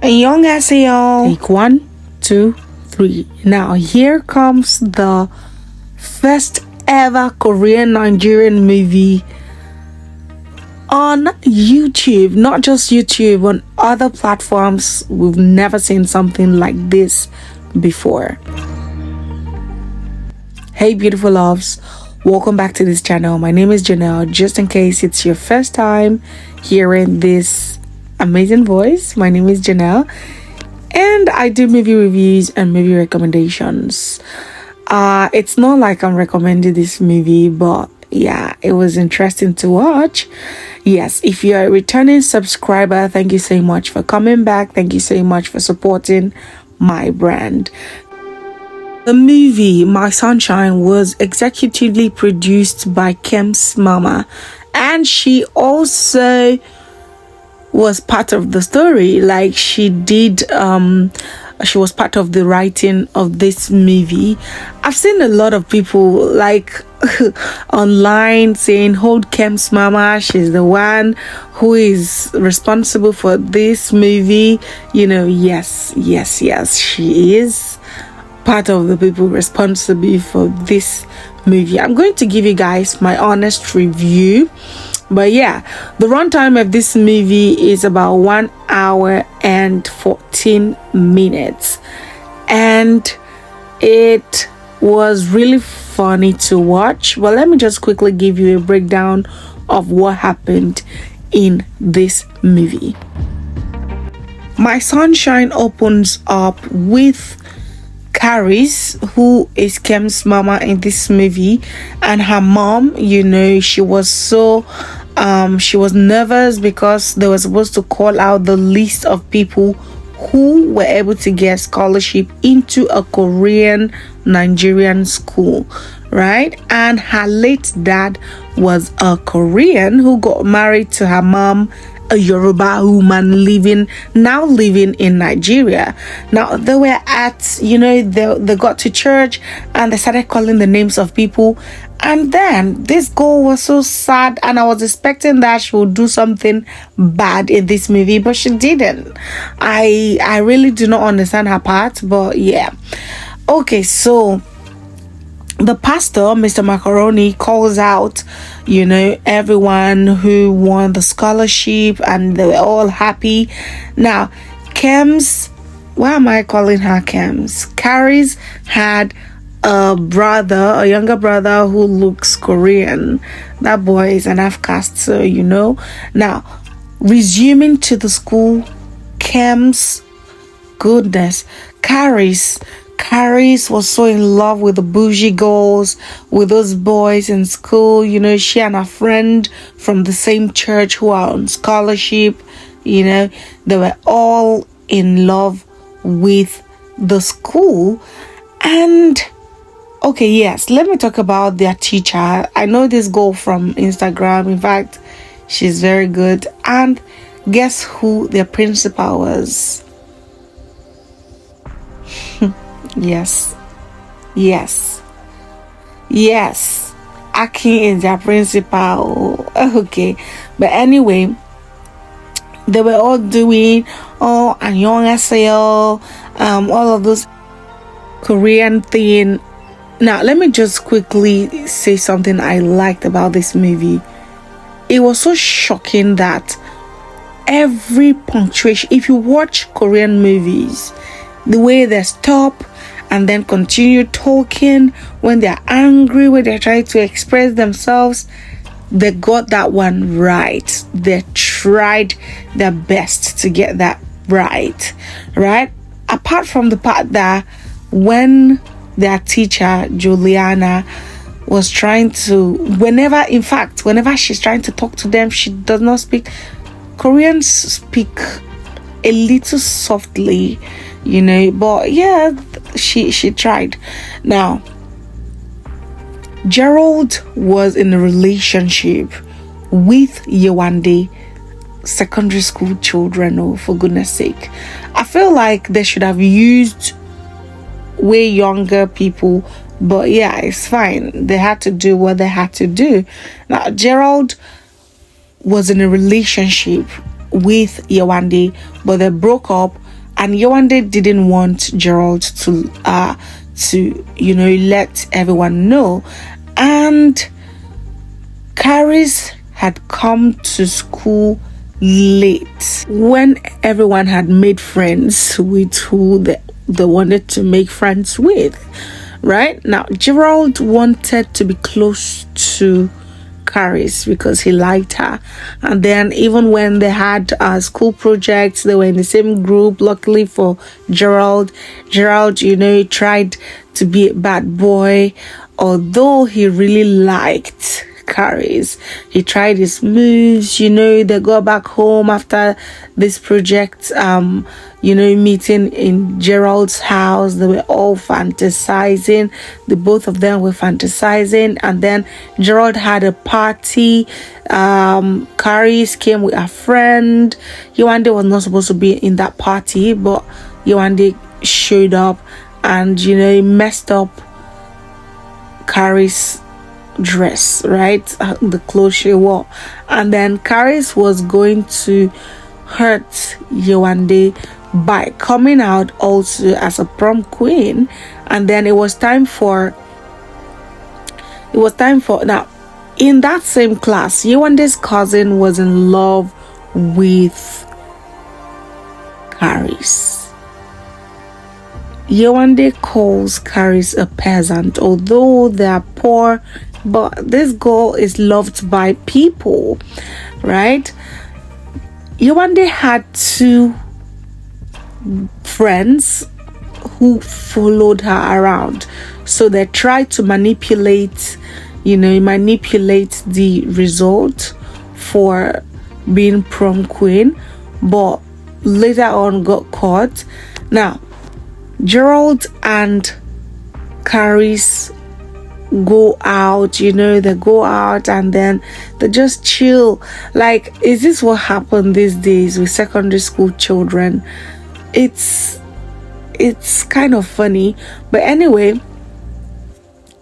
Young SEO. Take 1, 2, 3. Now here comes the first ever Korean Nigerian movie on YouTube. Not just YouTube, on other platforms. We've never seen something like this before. Hey beautiful loves, welcome back to this channel. My name is Janelle. Just in case it's your first time hearing this amazing voice, my name is Janelle and I do movie reviews and movie recommendations. It's not like I'm recommending this movie, but yeah, it was interesting to watch. Yes, if you're a returning subscriber, thank you so much for coming back. Thank you so much for supporting my brand. The movie My Sunshine was executively produced by Kim's mama, and she also was part of the story. Like she was part of the writing of this movie. I've seen a lot of people like online saying, hold Kim's mama, she's the one who is responsible for this movie. You know, yes, she is part of the people responsible for this movie. I'm going to give you guys my honest review. But yeah, the runtime of this movie is about 1 hour and 14 minutes, and it was really funny to watch. But let me just quickly give you a breakdown of what happened in this movie. My Sunshine opens up with Caris, who is Kim's mama in this movie, and her mom. You know, she was nervous because they were supposed to call out the list of people who were able to get scholarship into a Korean Nigerian school, right? And her late dad was a Korean who got married to her mom, a Yoruba woman living in Nigeria. Now they were at, they got to church and they started calling the names of people, and then this girl was so sad, and I was expecting that she would do something bad in this movie, but she didn't. I really do not understand her part, but yeah. Okay, so the pastor, Mr. Macaroni, calls out, everyone who won the scholarship, and they were all happy. Now, why am I calling her Caris had a younger brother who looks Korean. That boy is an half-caste, so Now, resuming to the school, goodness, Caris was so in love with the bougie girls, with those boys in school. She and her friend from the same church who are on scholarship, they were all in love with the school. And okay, yes, let me talk about their teacher. I know this girl from Instagram. In fact, she's very good. And guess who their principal was? Yes. Akin is their principal. Okay. But anyway, they were all doing annyeonghaseyo, all of those Korean thing. Now, let me just quickly say something I liked about this movie. It was so shocking that every punctuation, if you watch Korean movies, the way they stop and then continue talking when they're angry, when they're trying to express themselves, they got that one right. They tried their best to get that right? Apart from the part that when their teacher, Juliana, was trying to, whenever she's trying to talk to them, she does not speak. Koreans speak a little softly, but yeah, she tried. Now, Gerald was in a relationship with Yewande secondary school children. Oh, for goodness sake. I feel like they should have used way younger people, but yeah, it's fine. They had to do what they had to do. Now, Gerald was in a relationship with Yewande, but they broke up and Yewande didn't want Gerald to let everyone know. And Caris had come to school late when everyone had made friends with who they wanted to make friends with. Right now, Gerald wanted to be close to Caris because he liked her, and then even when they had school projects, they were in the same group. Luckily for Gerald, he tried to be a bad boy, although he really liked Caris. He tried his moves. They go back home after this project meeting in Gerald's house. They were all fantasizing. The both of them were fantasizing, and then Gerald had a party. Caris came with a friend. Yewande was not supposed to be in that party, but Yewande showed up, and he messed up Caris' dress, right? The clothes she wore. And then Caris was going to hurt Yewande by coming out also as a prom queen. And then it was time for now, in that same class, Yewande's cousin was in love with Caris. Yewande calls Caris a peasant, although they are poor, but this girl is loved by people, right? Yewande had two friends who followed her around, so they tried to manipulate the result for being prom queen, but later on got caught. Now, Gerald and Caris go out, they go out and then they just chill. Like, is this what happened these days with secondary school children? It's kind of funny. But anyway,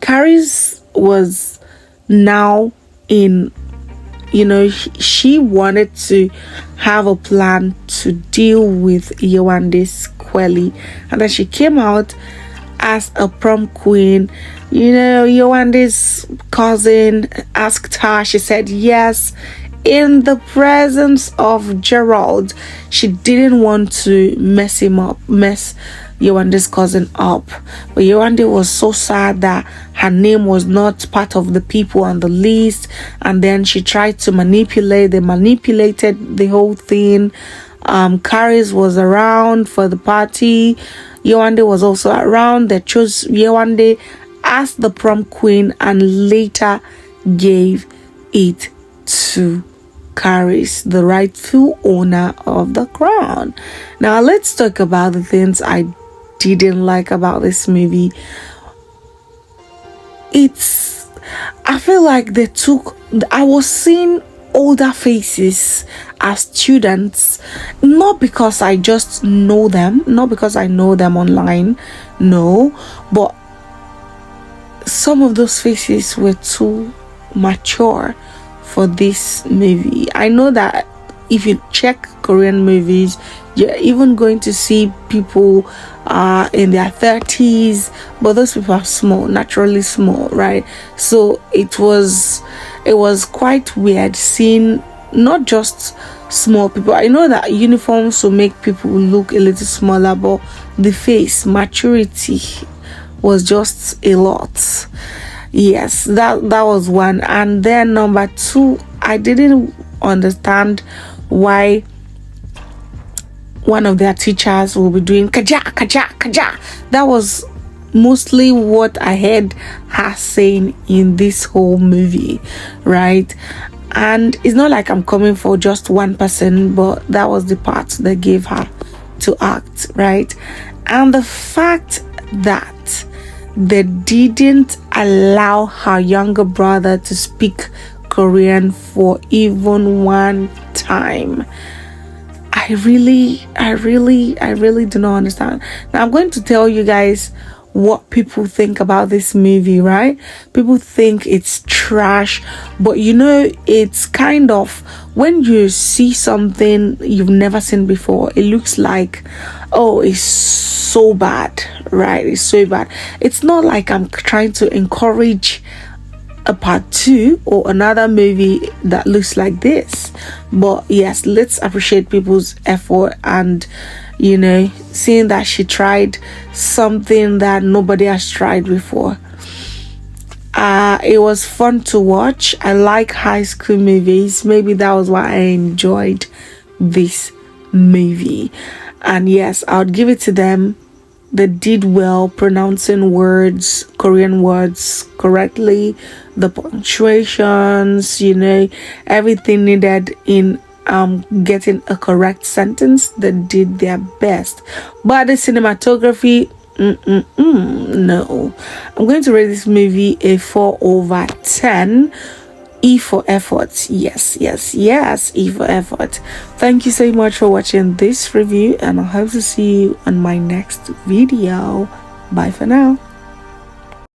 Caris was now in, she wanted to have a plan to deal with Yewande's quelly, and then she came out as a prom queen. Yewande's cousin asked her, she said yes, in the presence of Gerald. She didn't want to mess Yewande's cousin up, but Yewande was so sad that her name was not part of the people on the list, and then she tried to manipulated the whole thing. Caris was around for the party. Yewande was also around. They chose Yewande as the prom queen and later gave it to Caris, the rightful owner of the crown. Now let's talk about the things I didn't like about this movie. I feel like I was seeing older faces as students, not because I just know them, not because I know them online, no, but some of those faces were too mature for this movie. I know that if you check Korean movies, you're even going to see people in their 30s, but those people are small, naturally small, right? So it was quite weird seeing not just small people. I know that uniforms will make people look a little smaller, but the face maturity was just a lot. Yes, that was one. And then number two, I didn't understand why one of their teachers will be doing kaja kaja kaja. That was mostly what I heard her saying in this whole movie, right? And it's not like I'm coming for just one person, but that was the part they gave her to act, right? And the fact that they didn't allow her younger brother to speak Korean for even one time, I really do not understand. Now I'm going to tell you guys what people think about this movie, right? People think it's trash, but you know, it's kind of, when you see something you've never seen before, it looks like, oh, it's so bad, right? It's so bad. It's not like I'm trying to encourage a part 2 or another movie that looks like this, but yes, let's appreciate people's effort, and you know, seeing that she tried something that nobody has tried before. It was fun to watch. I like high school movies. Maybe that was why I enjoyed this movie. And yes, I would give it to them. They did well pronouncing words, Korean words correctly, the punctuations, you know, everything needed in getting a correct sentence. They did their best. But the cinematography, no. I'm going to rate this movie a 4/10. E for effort. Yes, E for effort. Thank you so much for watching this review, and I hope to see you on my next video. Bye for now.